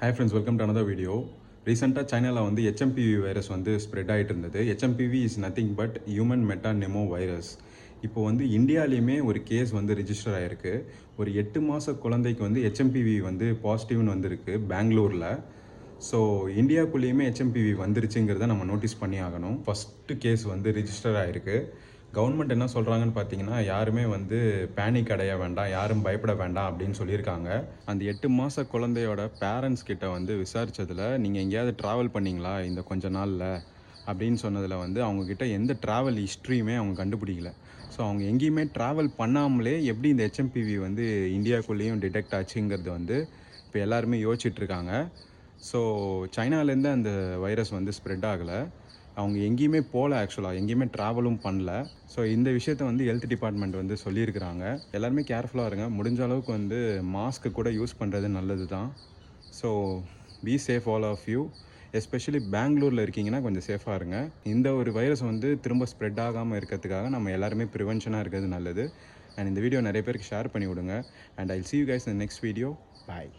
Hi friends, welcome to another video. ரீசெண்டாக சைனாவில் வந்து HMPV வைரஸ் வந்து ஸ்ப்ரெட் ஆகிட்டு இருந்தது. HMPV is nothing but human metapneumovirus. இப்போ வந்து இந்தியாலேயுமே ஒரு கேஸ் வந்து ரிஜிஸ்டர் ஆகிருக்கு. ஒரு 8 மாத குழந்தைக்கு வந்து HMPV வந்து பாசிட்டிவ்னு வந்திருக்கு பெங்களூரில். ஸோ இந்தியாவுக்குள்ளேயுமே HMPV வந்துருச்சுங்கிறத நம்ம நோட்டீஸ் பண்ணி ஆகணும். ஃபஸ்ட்டு கேஸ் வந்து ரிஜிஸ்டர் ஆகிருக்கு. கவர்மெண்ட் என்ன சொல்கிறாங்கன்னு பார்த்தீங்கன்னா, யாருமே வந்து பேனிக் அடைய வேண்டாம், யாரும் பயப்பட வேண்டாம் அப்படின்னு சொல்லியிருக்காங்க. அந்த 8 மாத குழந்தையோட பேரண்ட்ஸ் கிட்ட வந்து விசாரித்ததில், நீங்கள் எங்கேயாவது ட்ராவல் பண்ணிங்களா இந்த கொஞ்ச நாளில் அப்படின்னு சொன்னதில் வந்து அவங்கக்கிட்ட எந்த ட்ராவல் ஹிஸ்ட்ரியுமே அவங்க கண்டுபிடிக்கல. ஸோ அவங்க எங்கேயுமே ட்ராவல் பண்ணாமலே எப்படி இந்த HMPV வந்து இந்தியாவுக்குள்ளேயும் டிடெக்ட் ஆச்சுங்கிறது வந்து இப்போ எல்லாருமே யோசிச்சுட்ருக்காங்க. ஸோ சைனாலேருந்து அந்த வைரஸ் வந்து ஸ்ப்ரெட் ஆகலை. அவங்க எங்கேயுமே போகல, ஆக்சுவலாக எங்கேயுமே ட்ராவலும் பண்ணல. ஸோ இந்த விஷயத்த வந்து ஹெல்த் டிபார்ட்மெண்ட் வந்து சொல்லியிருக்கிறாங்க. எல்லாருமே கேர்ஃபுல்லாக இருங்க. முடிஞ்ச அளவுக்கு வந்து மாஸ்க்கு கூட யூஸ் பண்ணுறது நல்லது தான். So be safe all of you. Especially பெங்களூரில் இருக்கீங்கன்னா கொஞ்சம் சேஃபாக இருங்க. இந்த ஒரு வைரஸ் வந்து திரும்ப ஸ்ப்ரெட் ஆகாமல் இருக்கிறதுக்காக நம்ம எல்லாருமே ப்ரிவென்ஷனாக இருக்கிறது நல்லது. அண்ட் இந்த வீடியோ நிறைய பேருக்கு ஷேர் பண்ணி விடுங்க. And I will see you guys in the next video. Bye.